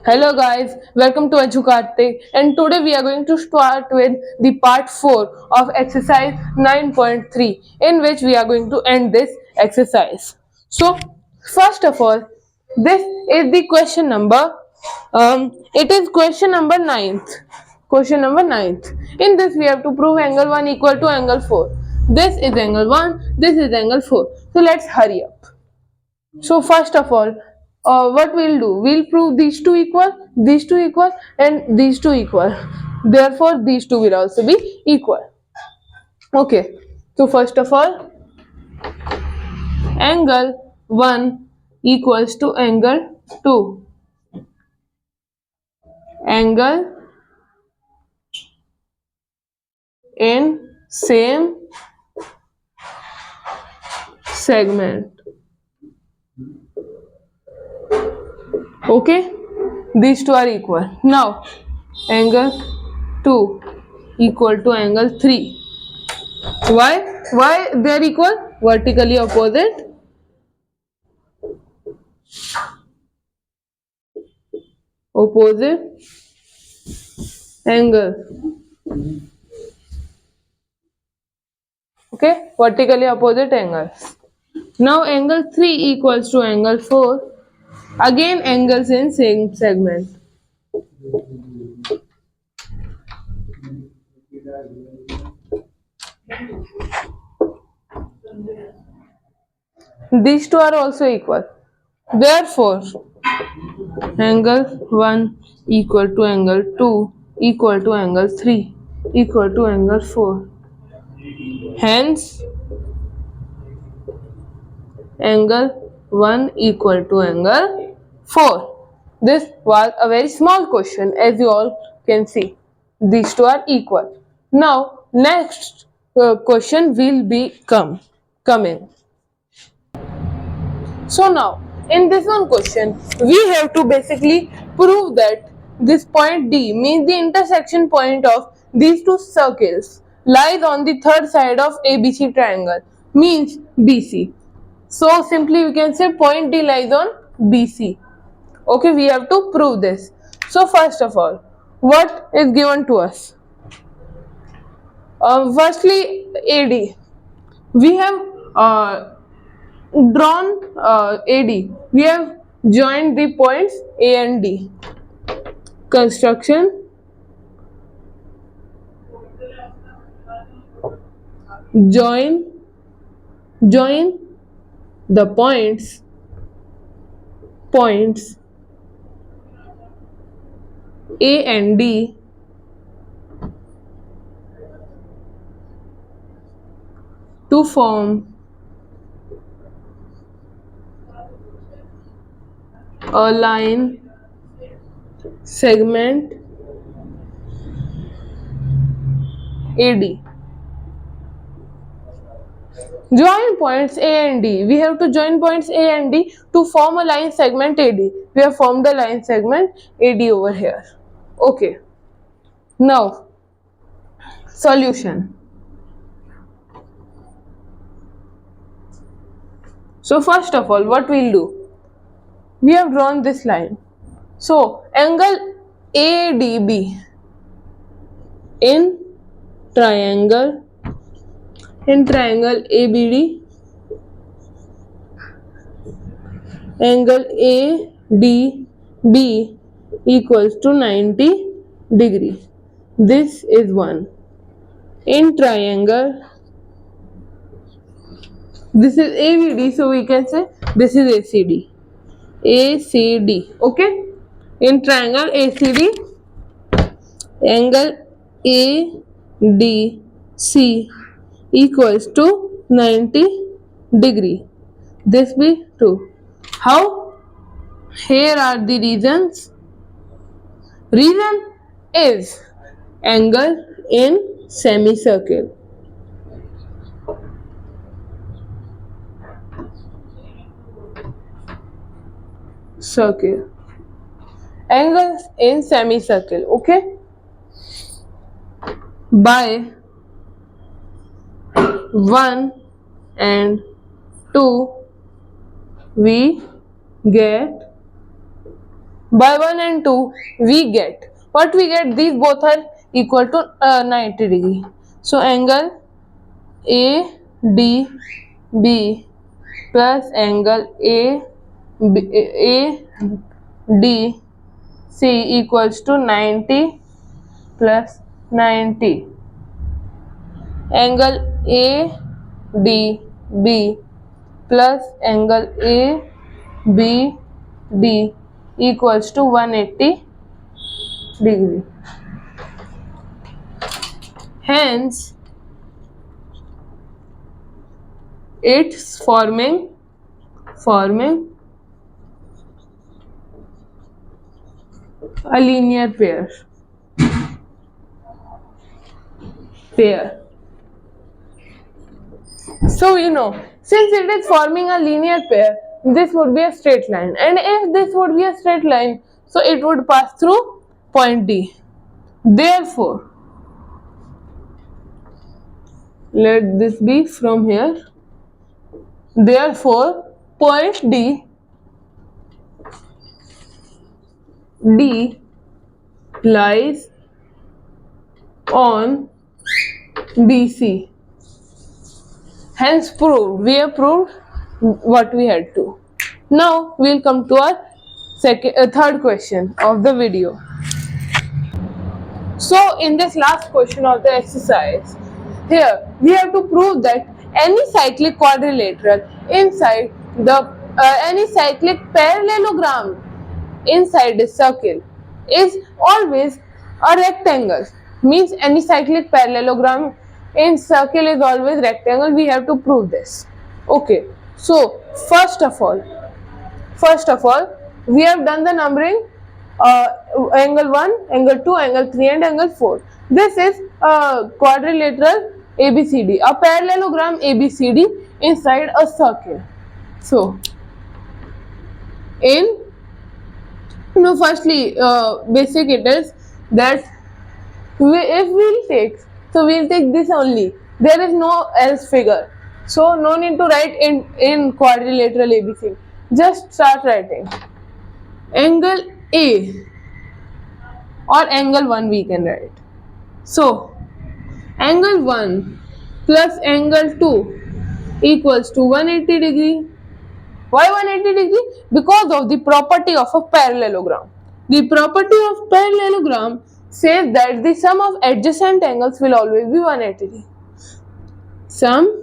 Hello guys, welcome to Educarte, and today we are going to start with the part 4 of exercise 9.3, in which we are going to end this exercise. So first of all, this is the question number it is question number 9th. Question number 9th. In this we have to prove angle 1 equal to angle 4. This is angle 1, this is angle 4. So let's hurry up. So first of all, what we'll do, we'll prove these two equal, and these two equal. Therefore, these two will also be equal. Okay. So first of all, angle 1 equals to angle 2. Angle in same segment. Okay. These two are equal. Now, angle 2 equal to angle 3. Why? Why they are equal? Vertically opposite. Opposite angle. Okay, vertically opposite angles. Now angle 3 equals to angle 4. Again angles in same segment. These two are also equal. Therefore, angle 1 equal to angle 2 equal to angle 3 equal to angle 4. Hence, angle 1 equal to angle 4. This was a very small question, as you all can see. These two are equal. Now, next question will be coming. So now, in this one question, we have to basically prove that this point D means the intersection point of these two circles lies on the third side of ABC triangle, means BC. So simply we can say point D lies on BC. Okay, we have to prove this. So first of all, what is given to us? Firstly, AD. We have drawn AD. We have joined the points A and D. Construction. Join the points A and D to form a line segment AD. Join points A and D. We have to join points A and D to form a line segment AD. We have formed a line segment AD over here. Okay. Now, solution. So first of all, what we'll do? We have drawn this line. So angle ADB in triangle ABD, angle ADB equals to 90 degree. This is one. In triangle, this is ABD, so we can say this is ACD. ACD. Okay. In triangle ACD, angle ADC equals to 90 degree. This be true. How? Here are the reasons. Reason is angle in semicircle. Circle. Angles in semicircle. Okay. By 1 and 2 we get by 1 and 2 we get what we get. These both are equal to 90 degree. So angle ADB plus angle ADC equals to 90 plus 90. Angle ADB plus angle ABD equals to 180 degree. Hence, it's forming a linear pair. So since it is forming a linear pair, this would be a straight line, and if this would be a straight line, so it would pass through point D. Therefore, let this be from here. Therefore, point D lies on BC. Hence proved. We have proved what we had to. Now we'll come to our third question of the video. So in this last question of the exercise, here we have to prove that any cyclic quadrilateral inside the any cyclic parallelogram inside the circle is always a rectangle. Means any cyclic parallelogram in circle is always rectangle. We have to prove this. Okay, so first of all we have done the numbering, angle 1, angle 2, angle 3 and angle 4. This is a quadrilateral ABCD, a parallelogram ABCD inside a circle. So firstly, basic it is that we'll take this only. There is no else figure, so no need to write in quadrilateral ABC. Just start writing angle A or angle 1 we can write. So angle 1 plus angle 2 equals to 180 degree. Why 180 degree? Because of the property of a parallelogram. The property of parallelogram says that the sum of adjacent angles will always be 180 degree. Sum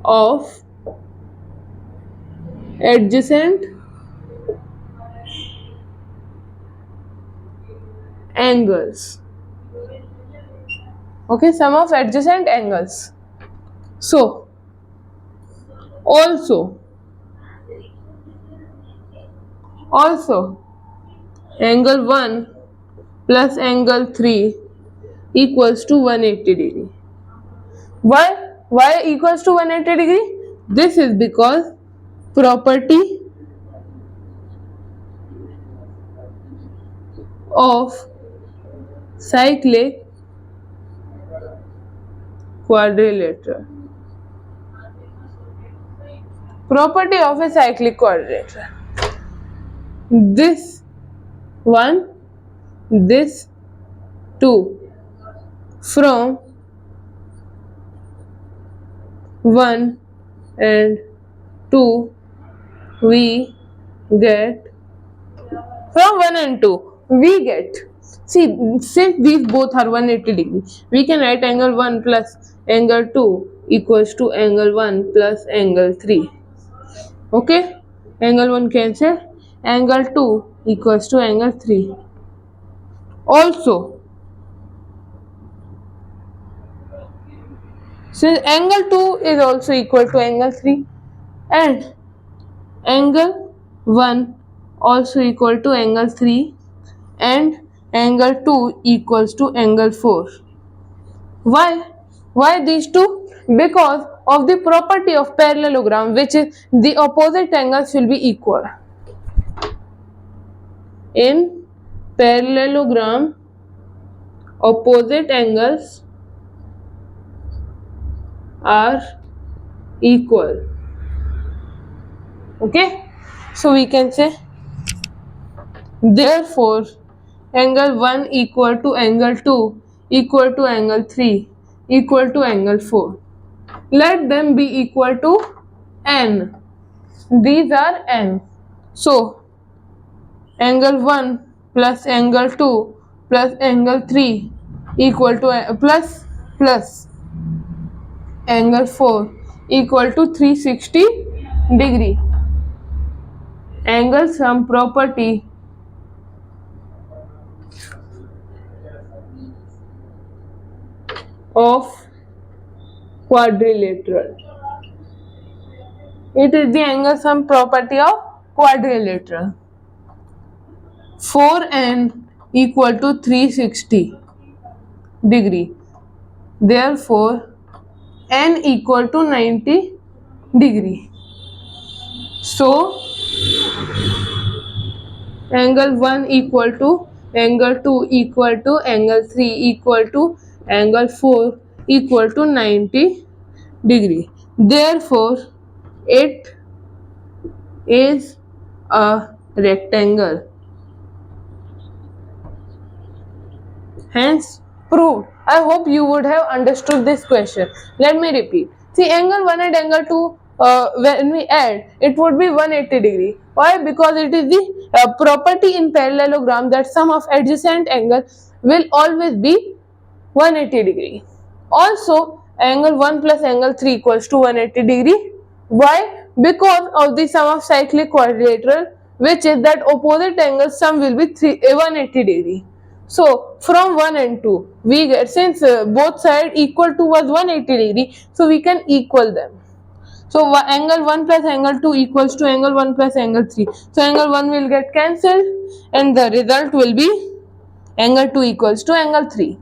of adjacent angles. Okay, sum of adjacent angles. So also angle 1 plus angle 3 equals to 180 degree. Why equals to 180 degree? This is because property of cyclic quadrilateral. Property of a cyclic quadrilateral. This 1, this 2. From 1 and 2 we get, from 1 and 2 we get, see, since these both are 180 degree, we can write angle 1 plus angle 2 equals to angle 1 plus angle 3. Okay, angle 1 cancel, angle 2 equals to angle 3. Also, since angle 2 is also equal to angle 3 and angle 1 also equal to angle 3 and angle 2 equals to angle 4. Why these two? Because of the property of parallelogram, which is the opposite angles will be equal. In parallelogram, opposite angles are equal. Okay, so we can say Therefore, angle 1 equal to angle 2 equal to angle 3 equal to angle 4. Let them be equal to n. These are n. So, angle 1 plus angle 2 plus angle 3 equal to plus angle 4 equal to 360 degree. Angle sum property of quadrilateral. It is the angle sum property of quadrilateral. 4n equal to 360 degree. Therefore, n equal to 90 degree. So, angle 1 equal to angle 2 equal to angle 3 equal to angle 4 equal to 90 degree. Therefore, it is a rectangle. Hence, proved. I hope you would have understood this question. Let me repeat. See, angle 1 and angle 2, when we add, it would be 180 degree. Why? Because it is the property in parallelogram that sum of adjacent angles will always be 180 degree. Also, angle 1 plus angle 3 equals to 180 degree. Why? Because of the sum of cyclic quadrilateral, which is that opposite angle sum will be 180 degree. So, from 1 and 2, we get, since both sides equal to was 180 degree, so we can equal them. So, angle 1 plus angle 2 equals to angle 1 plus angle 3. So, angle 1 will get cancelled and the result will be angle 2 equals to angle 3.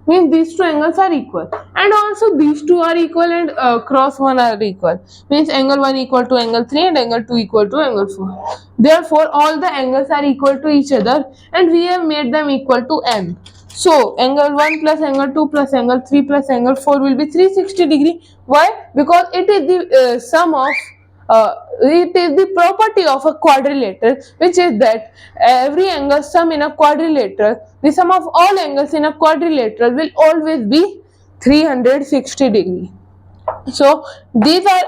Means these two angles are equal, and also these two are equal and cross 1 are equal. Means angle 1 equal to angle 3 and angle 2 equal to angle 4. Therefore, all the angles are equal to each other and we have made them equal to n. So, angle 1 plus angle 2 plus angle 3 plus angle 4 will be 360 degree. Why? Because it is the sum of it is the property of a quadrilateral, which is that every angle sum in a quadrilateral, the sum of all angles in a quadrilateral will always be 360 degree. So these are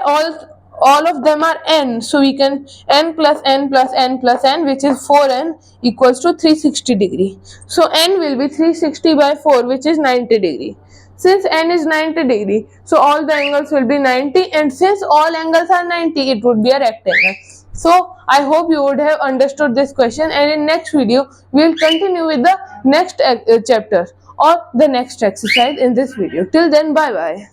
all of them are n, so we can n plus n plus n plus n, which is 4n equals to 360 degree. So n will be 360 by 4, which is 90 degree. Since n is 90 degree, so all the angles will be 90, and since all angles are 90, it would be a rectangle. So I hope you would have understood this question, and in next video we will continue with the next chapter or the next exercise in this video. Till then, bye bye.